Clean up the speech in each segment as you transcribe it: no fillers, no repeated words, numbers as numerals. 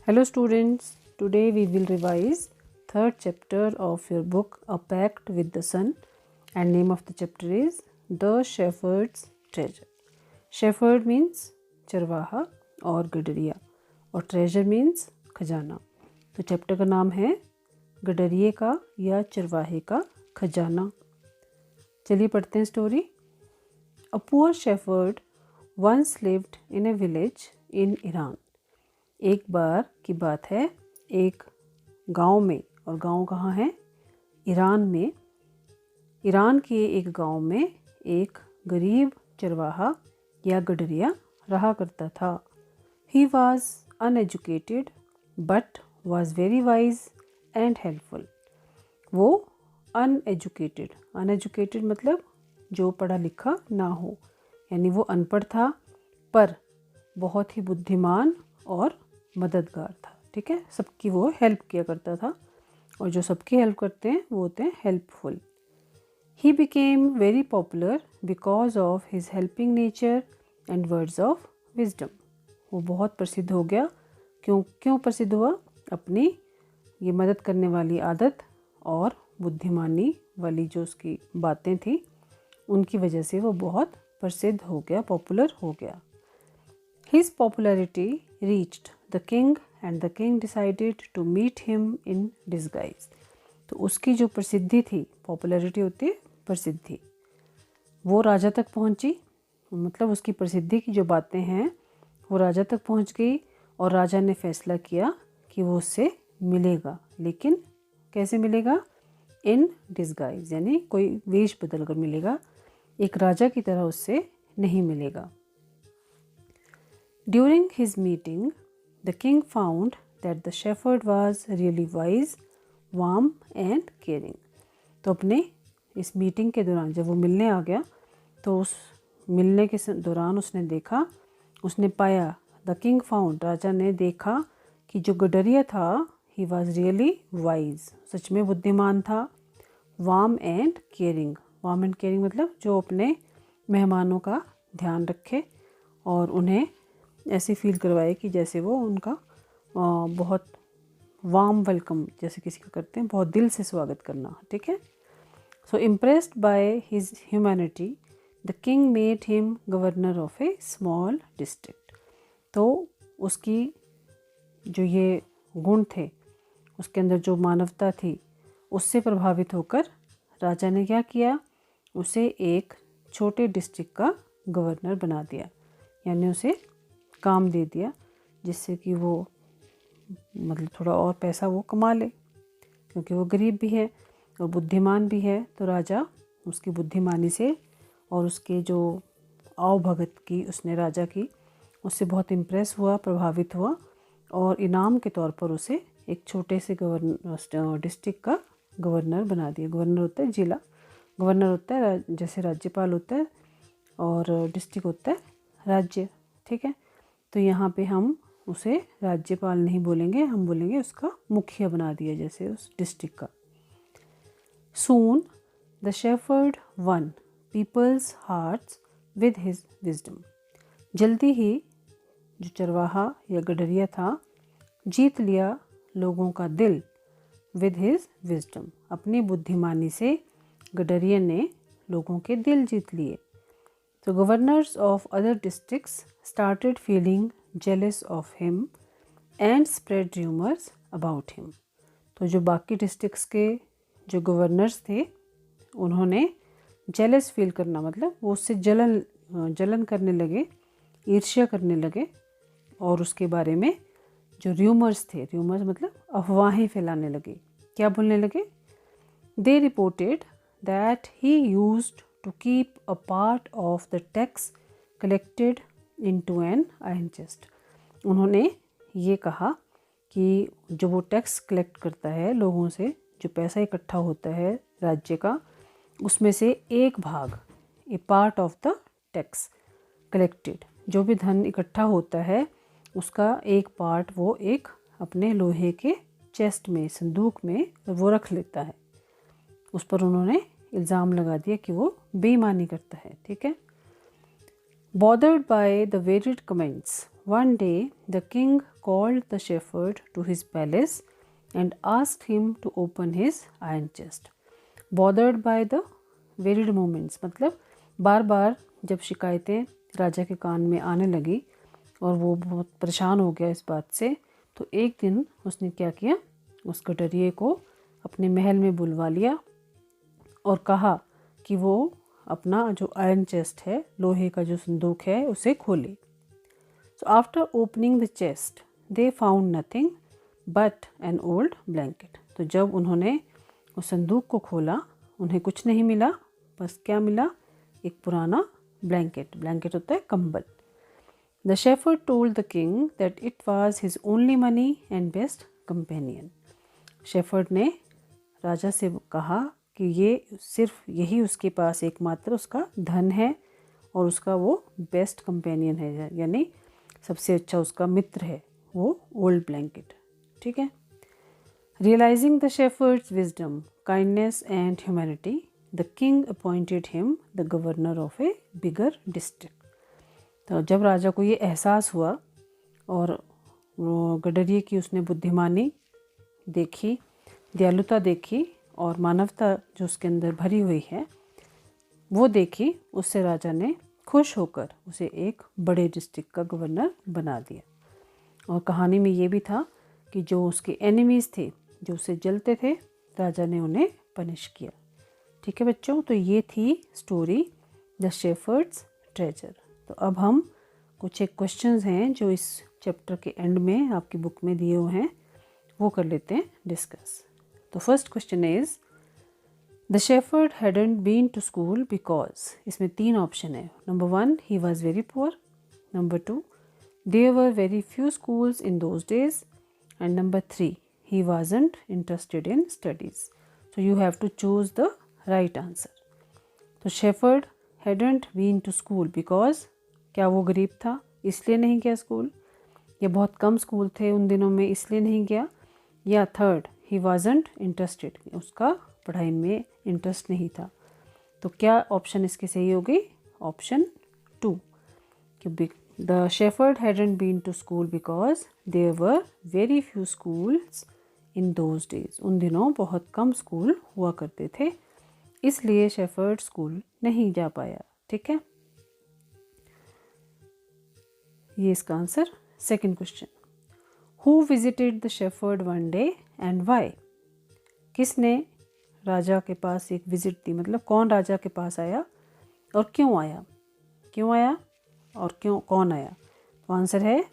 Hello students, today we will revise third chapter of your book A Pact with the Sun, and name of the chapter is The Shepherd's Treasure. Shepherd means चरवाहा और गडरिया और treasure means खजाना. तो chapter का नाम है गडरिये का या चरवाहे का खजाना. चलिए पढ़ते हैं story. A poor shepherd once lived in a village in Iran. एक बार की बात है, एक गांव में, और गांव कहाँ है? ईरान में. ईरान के एक गांव में एक गरीब चरवाहा या गडरिया रहा करता था. He was uneducated but was very wise and helpful. वो अनएजुकेटेड मतलब जो पढ़ा लिखा ना हो, यानी वो अनपढ़ था पर बहुत ही बुद्धिमान और मददगार था. ठीक है, सबकी वो हेल्प किया करता था, और जो सबकी हेल्प करते हैं वो होते हैं helpful. He became very popular because of his helping nature and words of wisdom. वो बहुत प्रसिद्ध हो गया. क्यों प्रसिद्ध हुआ? अपनी ये मदद करने वाली आदत और बुद्धिमानी वाली जो उसकी बातें थी, उनकी वजह से वो बहुत प्रसिद्ध हो गया, पॉपुलर हो गया. His popularity reached the king and the king decided to meet him in disguise. तो उसकी जो प्रसिद्धि थी, पॉपुलैरिटी होती है प्रसिद्धि, वो राजा तक पहुंची. मतलब उसकी प्रसिद्धि की जो बातें हैं वो राजा तक पहुंच गई, और राजा ने फैसला किया कि वो उससे मिलेगा. लेकिन कैसे मिलेगा? इन डिस्गाइज, यानी कोई वेश बदल कर मिलेगा. एक राजा की तरह उससे नहीं मिलेगा. During his meeting, the king found that the shepherd was really wise, warm and caring. तो अपने इस मीटिंग के दौरान जब वो मिलने आ गया, तो उस मिलने के दौरान उसने पाया, द किंग फाउंड, राजा ने देखा कि जो गडरिया था, ही वॉज रियली वाइज, सच में बुद्धिमान था. वार्म एंड केयरिंग मतलब जो अपने मेहमानों का ध्यान रखे और उन्हें ऐसे फील करवाए कि जैसे वो उनका बहुत वार्म वेलकम जैसे किसी का करते हैं, बहुत दिल से स्वागत करना. ठीक है. So impressed by his humanity the king made him governor of A small district. तो उसकी जो ये गुण थे, उसके अंदर जो मानवता थी, उससे प्रभावित होकर राजा ने क्या किया? उसे एक छोटे डिस्ट्रिक्ट का गवर्नर बना दिया, यानी उसे काम दे दिया, जिससे कि वो मतलब थोड़ा और पैसा वो कमा ले, क्योंकि वो गरीब भी है और बुद्धिमान भी है. तो राजा उसकी बुद्धिमानी से और उसके जो आओ भगत की उसने राजा की, उससे बहुत इम्प्रेस हुआ, प्रभावित हुआ, और इनाम के तौर पर उसे एक छोटे से डिस्ट्रिक्ट का गवर्नर बना दिया. गवर्नर होता है जिला, गवर्नर होता है जैसे राज्यपाल होता है, और डिस्ट्रिक्ट होता है राज्य. ठीक है. तो यहाँ पे हम उसे राज्यपाल नहीं बोलेंगे, हम बोलेंगे उसका मुखिया बना दिया, जैसे उस डिस्ट्रिक्ट का. Soon the shepherd won people's hearts with his wisdom. जल्दी ही जो चरवाहा या गडरिया था, जीत लिया लोगों का दिल विद हिज विजडम. अपनी बुद्धिमानी से गडरिया ने लोगों के दिल जीत लिए. So governors of other districts started feeling jealous of him and spread rumors about him. तो जो बाकी डिस्ट्रिक्ट्स के जो गवर्नर्स थे, उन्होंने जेलस फील करना मतलब वो उससे जलन करने लगे, ईर्ष्या करने लगे, और उसके बारे में जो र्यूमर्स थे, र्यूमर्स मतलब अफवाहें फैलाने लगे. क्या बोलने लगे? They reported that he used to keep a part of the tax collected into an iron chest. उन्होंने ये कहा कि जो वो टैक्स कलेक्ट करता है लोगों से, जो पैसा इकट्ठा होता है राज्य का, उसमें से एक भाग, a part of the tax collected, जो भी धन इकट्ठा होता है उसका एक पार्ट वो एक अपने लोहे के चेस्ट में, संदूक में वो रख लेता है. उस पर उन्होंने इल्ज़ाम लगा दिया कि वो बेईमानी करता है. ठीक है. Bothered by the varied comments, one day the king called the shepherd to his palace and asked him to open his iron chest. Bothered by the varied movements, मतलब बार बार जब शिकायतें राजा के कान में आने लगी और वो बहुत परेशान हो गया इस बात से, तो एक दिन उसने क्या किया, उस गडरिये को अपने महल में बुलवा लिया और कहा कि वो अपना जो आयरन चेस्ट है, लोहे का जो संदूक है, उसे खोले. So after opening the chest, they found nothing but an old blanket. तो जब उन्होंने उस संदूक को खोला, उन्हें कुछ नहीं मिला, बस क्या मिला, एक पुराना ब्लैंकेट. ब्लैंकेट होता है कंबल. The shepherd told the king that it was his only money and best companion. Shepherd ने राजा से कहा कि ये सिर्फ यही उसके पास एकमात्र उसका धन है और उसका वो बेस्ट कंपेनियन है, यानी सबसे अच्छा उसका मित्र है वो ओल्ड ब्लैंकेट. ठीक है. Realising the shepherd's wisdom, kindness and humanity, the king appointed him the governor of a bigger district. तो जब राजा को ये एहसास हुआ और वो गडरिये की उसने बुद्धिमानी देखी, दयालुता देखी और मानवता जो उसके अंदर भरी हुई है वो देखी, उससे राजा ने खुश होकर उसे एक बड़े डिस्ट्रिक्ट का गवर्नर बना दिया. और कहानी में ये भी था कि जो उसके एनिमीज़ थे, जो उसे जलते थे, राजा ने उन्हें पनिश किया. ठीक है बच्चों, तो ये थी स्टोरी द शेफर्ड्स ट्रेजर. तो अब हम कुछ एक क्वेश्चंस हैं जो इस चैप्टर के एंड में आपकी बुक में दिए हुए हैं, वो कर लेते हैं डिस्कस. तो first question is the shepherd hadn't been to school because. इसमें 3 ऑप्शन है. Number 1, he was very poor. Number 2, there were very few schools in those days. And number 3, he wasn't interested in studies. So you have to choose the right answer. तो shepherd hadn't been to school because क्या वो गरीब था इसलिए नहीं गया school, या बहुत कम स्कूल थे उन दिनों में इसलिए नहीं गया, या थर्ड he wasn't interested, उसका पढ़ाई में इंटरेस्ट नहीं था. तो क्या ऑप्शन इसकी सही होगी? ऑप्शन 2, कि the shepherd hadn't been to school because there were very few schools in those days. उन दिनों बहुत कम स्कूल हुआ करते थे, इसलिए शेफर्ड स्कूल नहीं जा पाया. ठीक है, ये इसका answer. Second question, who visited the shepherd one day and why. किसने राजा के पास एक विजिट दी, मतलब कौन राजा के पास आया और क्यों आया, क्यों आया और क्यों कौन आया. तो आंसर है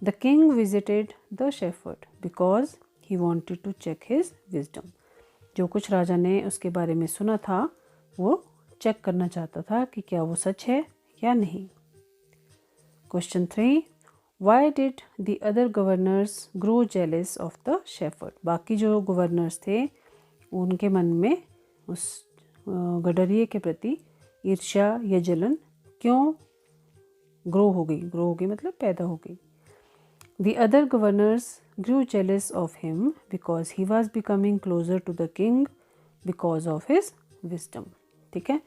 the king visited the shepherd because he wanted to check his wisdom. जो कुछ राजा ने उसके बारे में सुना था वो चेक करना चाहता था कि क्या वो सच है या नहीं. Question 3, why did the other governors grow jealous of the shepherd. बाकी जो गवर्नर्स थे उनके मन में उस गडरिये के प्रति ईर्ष्या या जलन क्यों ग्रो हो गई मतलब पैदा हो गई. The other governors grew jealous of him because he was becoming closer to the king because of his wisdom. ठीक है,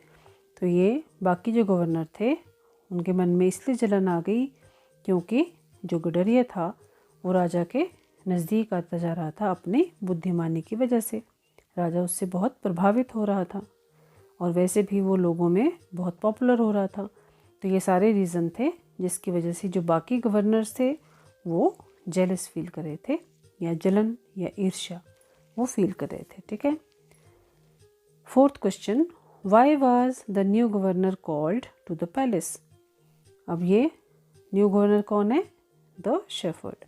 तो ये बाकी जो गवर्नर थे उनके मन में इसलिए जलन आ गई क्योंकि जो गडरिया था वो राजा के नज़दीक आता जा रहा था अपनी बुद्धिमानी की वजह से. राजा उससे बहुत प्रभावित हो रहा था और वैसे भी वो लोगों में बहुत पॉपुलर हो रहा था. तो ये सारे रीज़न थे जिसकी वजह से जो बाकी गवर्नर्स थे वो जेलस फील कर रहे थे, या जलन या ईर्ष्या वो फील कर रहे थे. ठीक है. Fourth question, why was the new governor called to the palace. अब ये न्यू गवर्नर कौन है? The shepherd.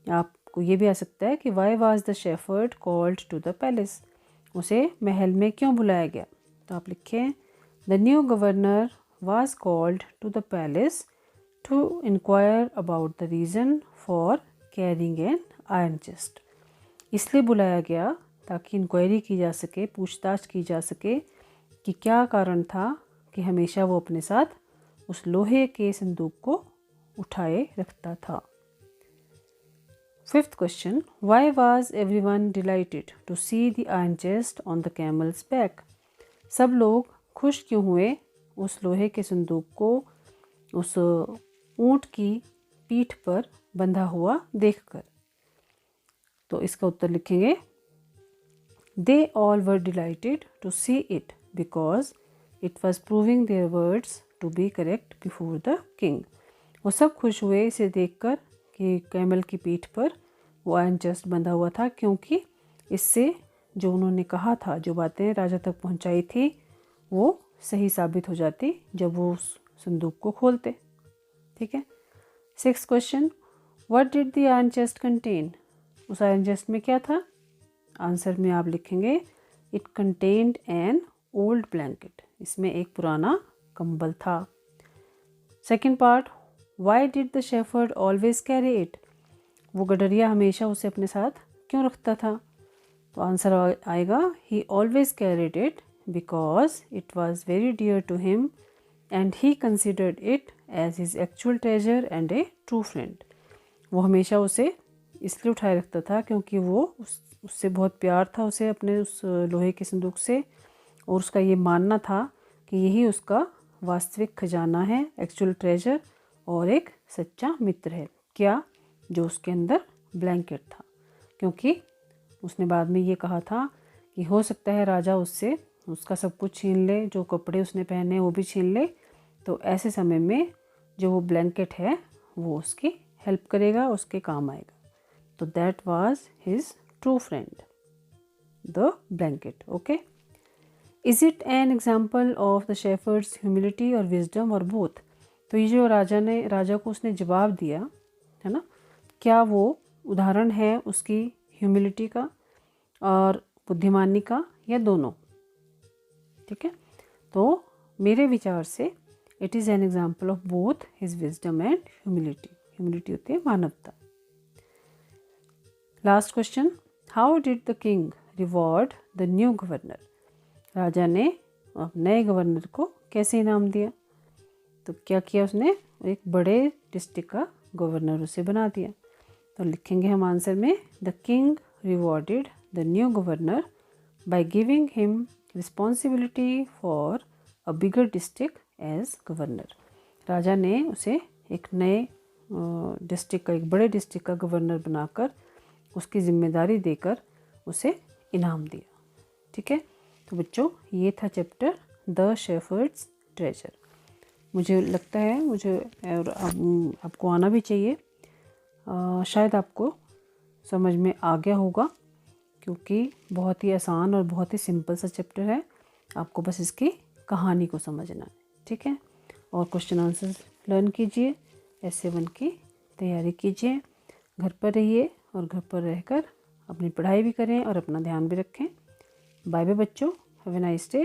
आपको ये भी आ सकता है कि why was the shepherd called to the palace. उसे महल में क्यों बुलाया गया. तो आप लिखें the new governor was called to the palace to inquire about the reason for carrying an iron chest. इसलिए बुलाया गया ताकि इंक्वायरी की जा सके, पूछताछ की जा सके कि क्या कारण था कि हमेशा वो अपने साथ उस लोहे के संदूक को उठाए रखता था. Fifth question, why was everyone delighted to see the iron chest on the camel's back. सब लोग खुश क्यों हुए उस लोहे के संदूक को उस ऊँट की पीठ पर बंधा हुआ देखकर। तो इसका उत्तर लिखेंगे they all were delighted to see it because it was proving their words to be correct before the king. वो सब खुश हुए इसे देखकर कि कैमल की पीठ पर वो आयरन चेस्ट बंधा हुआ था, क्योंकि इससे जो उन्होंने कहा था, जो बातें राजा तक पहुंचाई थी, वो सही साबित हो जाती जब वो उस संदूक को खोलते। ठीक है। 6th question, what did the iron chest contain? उस आयरन चेस्ट में क्या था? आंसर में आप लिखेंगे it contained an old blanket. इसमें एक पुराना कंबल था। Second part, why did the shepherd always carry it? वो गडरिया हमेशा उसे अपने साथ क्यों रखता था? तो आंसर आएगा he always carried it because it was very dear to him and he considered it as his actual treasure and a true friend. वो हमेशा उसे इसलिए उठाए रखता था क्योंकि वो उससे बहुत प्यार था उसे अपने उस लोहे के संदूक से, और उसका ये मानना था कि यही उसका वास्तविक खजाना है, एक्चुअल ट्रेजर, और एक सच्चा मित्र है। क्या? जो उसके अंदर ब्लैंकेट था, क्योंकि उसने बाद में ये कहा था कि हो सकता है राजा उससे उसका सब कुछ छीन ले, जो कपड़े उसने पहने वो भी छीन ले, तो ऐसे समय में जो वो ब्लैंकेट है वो उसकी हेल्प करेगा, उसके काम आएगा। तो that was his true friend, the blanket. Okay. Is it N example of the shepherd's humility और विजडम और बोथ? तो ये जो राजा को उसने जवाब दिया है ना, क्या वो उदाहरण है उसकी ह्यूमिलिटी का और बुद्धिमानी का, या दोनों? ठीक है। तो मेरे विचार से it is an example of both his wisdom and humility. Humility होती है मानवता। Last question, how did the king reward the new governor? राजा ने नए गवर्नर को कैसे इनाम दिया? तो क्या किया उसने? एक बड़े डिस्ट्रिक्ट का गवर्नर उसे बना दिया। तो लिखेंगे हम आंसर में the king rewarded the new governor by giving him responsibility for a bigger district as governor. राजा ने उसे एक नए डिस्ट्रिक्ट का, एक बड़े डिस्ट्रिक्ट का गवर्नर बनाकर उसकी जिम्मेदारी देकर उसे इनाम दिया। ठीक है। तो बच्चों, ये था चैप्टर द शेफर्ड्स ट्रेजर। मुझे लगता है और आपको आना भी चाहिए, शायद आपको समझ में आ गया होगा, क्योंकि बहुत ही आसान और बहुत ही सिंपल सा चैप्टर है। आपको बस इसकी कहानी को समझना है। ठीक है। और क्वेश्चन आंसर लर्न कीजिए, essay 1 की तैयारी कीजिए, घर पर रहिए और घर पर रहकर अपनी पढ़ाई भी करें और अपना ध्यान भी रखें। बाय बाय बच्चों, हैव ए नाइस डे।